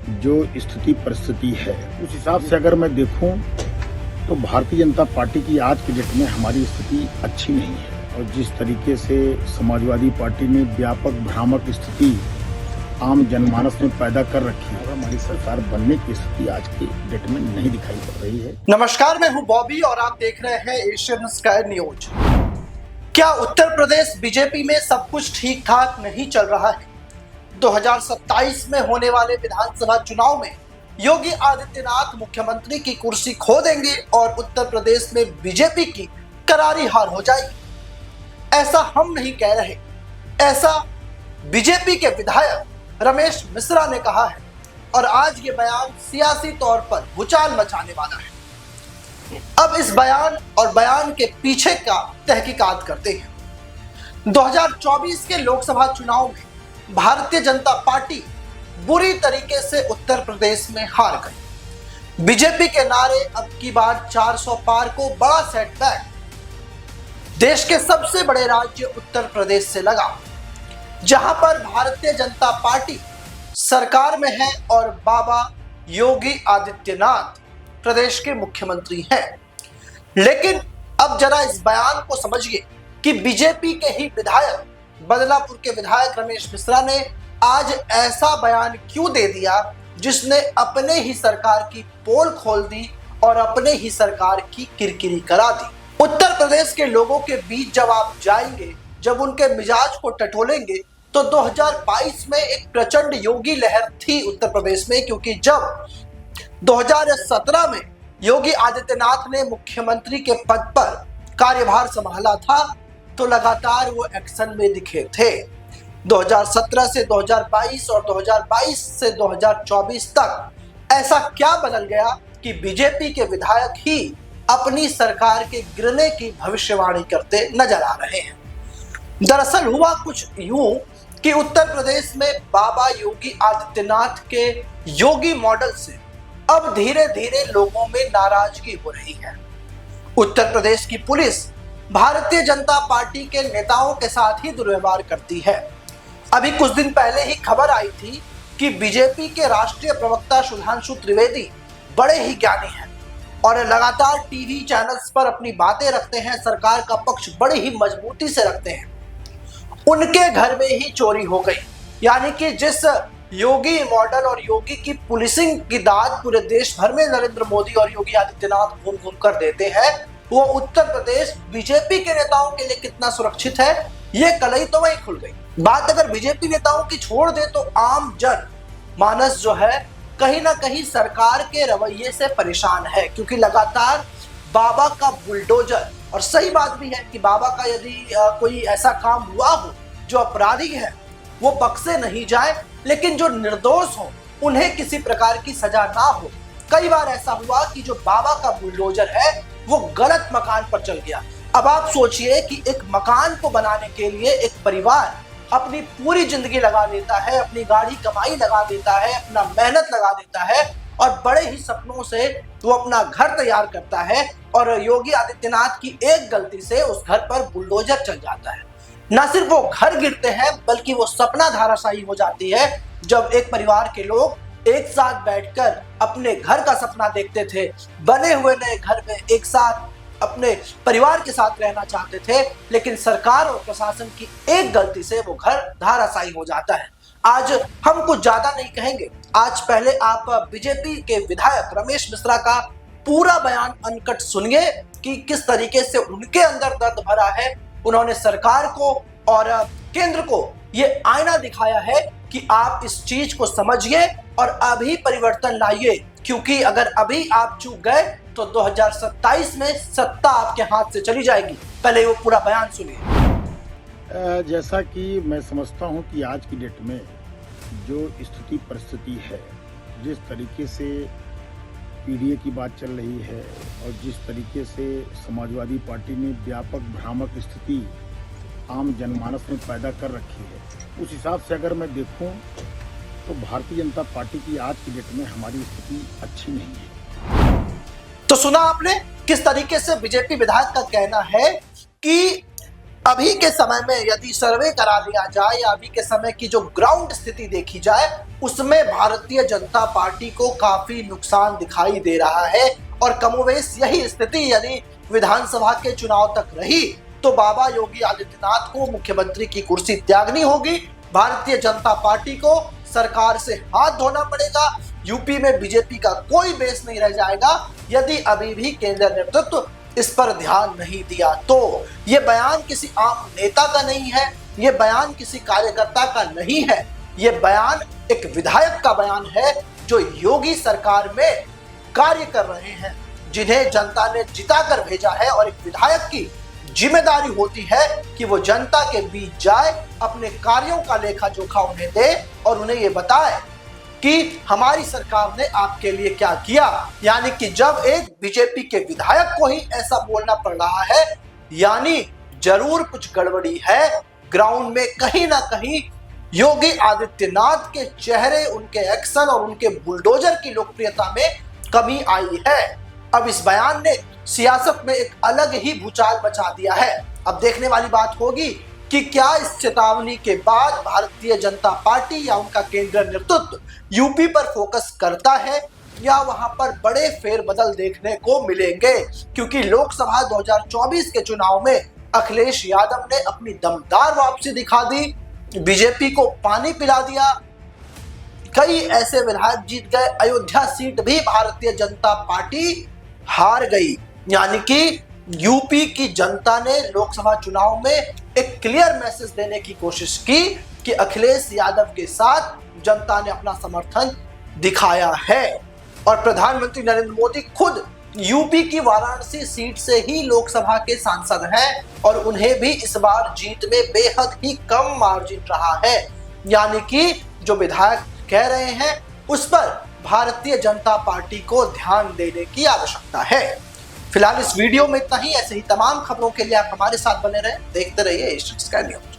जो स्थिति परिस्थिति है उस हिसाब से अगर मैं देखूं तो भारतीय जनता पार्टी की आज की डेट में हमारी स्थिति अच्छी नहीं है। और जिस तरीके से समाजवादी पार्टी ने व्यापक भ्रामक स्थिति आम जनमानस में पैदा कर रखी है, हमारी सरकार बनने की स्थिति आज की डेट में नहीं दिखाई पड़ रही है। नमस्कार, मैं हूं बॉबी और आप देख रहे हैं एशियन स्काई न्यूज। क्या उत्तर प्रदेश बीजेपी में सब कुछ ठीक ठाक नहीं चल रहा है? 2027 में होने वाले विधानसभा चुनाव में योगी आदित्यनाथ मुख्यमंत्री की कुर्सी खो देंगे और उत्तर प्रदेश में बीजेपी की करारी हार हो जाएगी। ऐसा हम नहीं कह रहे, ऐसा बीजेपी के विधायक रमेश मिश्रा ने कहा है और आज ये बयान सियासी तौर पर भूचाल मचाने वाला है। अब इस बयान और बयान के पीछे का तहकीकात करते हैं। 2024 के लोकसभा चुनाव में भारतीय जनता पार्टी बुरी तरीके से उत्तर प्रदेश में हार गई। बीजेपी के नारे अब की बार 400 पार को बड़ा सेटबैक देश के सबसे बड़े राज्य उत्तर प्रदेश से लगा, जहां पर भारतीय जनता पार्टी सरकार में है और बाबा योगी आदित्यनाथ प्रदेश के मुख्यमंत्री हैं। लेकिन अब जरा इस बयान को समझिए कि बीजेपी के ही विधायक, बदलापुर के विधायक रमेश मिश्रा ने आज ऐसा बयान क्यों दे दिया जिसने अपने ही सरकार की पोल खोल दी और अपने ही सरकार की किरकिरी करा दी। उत्तर प्रदेश के लोगों के बीच जब आप जाएंगे, जब उनके मिजाज को टटोलेंगे, तो 2022 में एक प्रचंड योगी लहर थी उत्तर प्रदेश में, क्योंकि जब 2017 में योगी आदित्यनाथ ने मुख्यमंत्री के पद पर कार्यभार संभाला था तो लगातार वो एक्शन में दिखे थे। 2017 से 2022 और 2022 से 2024 तक ऐसा क्या बदल गया कि बीजेपी के विधायक ही अपनी सरकार के गिरने की भविष्यवाणी करते नजर आ रहे हैं। दरअसल हुआ कुछ यूं कि उत्तर प्रदेश में बाबा योगी आदित्यनाथ के योगी मॉडल से अब धीरे धीरे लोगों में नाराजगी हो रही है। उत्तर प्रदेश की पुलिस भारतीय जनता पार्टी के नेताओं के साथ ही दुर्व्यवहार करती है। अभी कुछ दिन पहले ही खबर आई थी कि बीजेपी के राष्ट्रीय प्रवक्ता सुधांशु त्रिवेदी बड़े ही ज्ञानी हैं और लगातार टीवी चैनल्स पर अपनी बातें रखते हैं, सरकार का पक्ष बड़ी ही मजबूती से रखते हैं। उनके घर में ही चोरी हो गई, यानी कि जिस योगी मॉडल और योगी की पुलिसिंग की दाद पूरे देश भर में नरेंद्र मोदी और योगी आदित्यनाथ घूम घूम कर देते हैं, वो उत्तर प्रदेश बीजेपी के नेताओं के लिए कितना सुरक्षित है, ये कलई तो वही खुल गई। बात अगर बीजेपी नेताओं की छोड़ दे तो आम जन मानस जो है कहीं ना कहीं सरकार के रवैये से परेशान है, क्योंकि लगातार बाबा का बुलडोजर, और सही बात भी है कि बाबा का यदि कोई ऐसा काम हुआ हो जो अपराधी है वो बख्शे नहीं जाए, लेकिन जो निर्दोष हो उन्हें किसी प्रकार की सजा ना हो। कई बार ऐसा हुआ कि जो बाबा का बुलडोजर है वो गलत मकान पर चल गया। अब आप सोचिए कि एक मकान को बनाने के लिए एक परिवार अपनी पूरी जिंदगी लगा देता है, अपनी गाड़ी कमाई लगा देता है, अपना मेहनत लगा देता है और बड़े ही सपनों से वो अपना घर तैयार करता है, और योगी आदित्यनाथ की एक गलती से उस घर पर बुलडोजर चल जाता है। न सिर्फ वो घर गिरते हैं बल्कि वो सपना धराशायी हो जाती है। जब एक परिवार के लोग एक साथ बैठकर अपने घर का सपना देखते थे, बने हुए नए घर में एक साथ अपने परिवार के साथ रहना चाहते थे, लेकिन सरकार और प्रशासन की एक गलती से वो घर धराशायी हो जाता है। आज हम कुछ ज्यादा नहीं कहेंगे, आज पहले आप बीजेपी के विधायक रमेश मिश्रा का पूरा बयान अनकट सुनिए कि किस तरीके से उनके अंदर दर्द भरा है। उन्होंने सरकार को और केंद्र को ये आईना दिखाया है कि आप इस चीज को समझिए और अभी परिवर्तन लाइए, क्योंकि अगर अभी आप चूक गए तो 2027 में सत्ता आपके हाथ से चली जाएगी। पहले वो पूरा बयान सुनिए। जैसा कि मैं समझता हूं कि आज की डेट में जो स्थिति परिस्थिति है, जिस तरीके से पीडीए की बात चल रही है और जिस तरीके से समाजवादी पार्टी ने व्यापक भ्रामक स्थिति आम जनमानस में पैदा कर रखी है, उस हिसाब से अगर मैं देखूं तो भारतीय जनता पार्टी की आज की डेट में हमारी स्थिति अच्छी नहीं है। तो सुना आपने किस तरीके से बीजेपी विधायक का कहना है कि अभी के समय में यदि सर्वे करा दिया जाए या अभी के समय की जो ग्राउंड स्थिति देखी जाए उसमें भारतीय जनता पार्टी को काफी नुकसान दिखाई दे रहा है। और कमोवेश यही स्थिति यदि विधानसभा के चुनाव तक रही तो बाबा योगी आदित्यनाथ को मुख्यमंत्री की कुर्सी त्यागनी होगी, भारतीय जनता पार्टी को सरकार से हाथ धोना पड़ेगा, यूपी में बीजेपी का कोई बेस नहीं रह जाएगा यदि अभी भी केंद्रीय नेतृत्व इस पर ध्यान नहीं दिया तो। ये बयान किसी आम नेता का नहीं है, ये बयान किसी कार्यकर्ता का नहीं है, ये बयान एक विधायक का बयान है जो योगी सरकार में कार्य कर रहे हैं, जिन्हें जनता ने जिताकर भेजा है। और एक विधायक की जिम्मेदारी होती है कि वो जनता के बीच जाए, अपने कार्यों का लेखा जोखा उन्हें दे और उन्हें ये बताए कि हमारी सरकार ने आपके लिए क्या किया। यानी कि जब एक बीजेपी के विधायक को ही ऐसा बोलना पड़ रहा है, यानी जरूर कुछ गड़बड़ी है। ग्राउंड में कहीं ना कहीं योगी आदित्यनाथ के चेहरे, उनके एक्शन और उनके बुलडोजर की लोकप्रियता में कमी आई है। अब इस बयान ने सियासत में एक अलग ही भूचाल मचा दिया है। अब देखने वाली बात होगी कि क्या इस चेतावनी के बाद भारतीय जनता पार्टी या उनका केंद्रीय नेतृत्व यूपी पर फोकस करता है या वहां पर बड़े फेरबदल देखने को मिलेंगे। क्योंकि लोकसभा 2024 के चुनाव में अखिलेश यादव ने अपनी दमदार वापसी दिखा दी, बीजेपी को पानी पिला दिया, कई ऐसे विधायक जीत गए, अयोध्या सीट भी भारतीय जनता पार्टी हार गई। यानी कि यूपी की जनता ने लोकसभा चुनाव में एक क्लियर मैसेज देने की कोशिश की कि अखिलेश यादव के साथ जनता ने अपना समर्थन दिखाया है। और प्रधानमंत्री नरेंद्र मोदी खुद यूपी की वाराणसी सीट से ही लोकसभा के सांसद हैं और उन्हें भी इस बार जीत में बेहद ही कम मार्जिन रहा है। यानी कि जो विधायक कह रहे हैं उस पर भारतीय जनता पार्टी को ध्यान देने की आवश्यकता है। फिलहाल इस वीडियो में इतना ही। ऐसे ही तमाम खबरों के लिए आप हमारे साथ बने रहें, देखते रहिए एशियन स्काई न्यूज।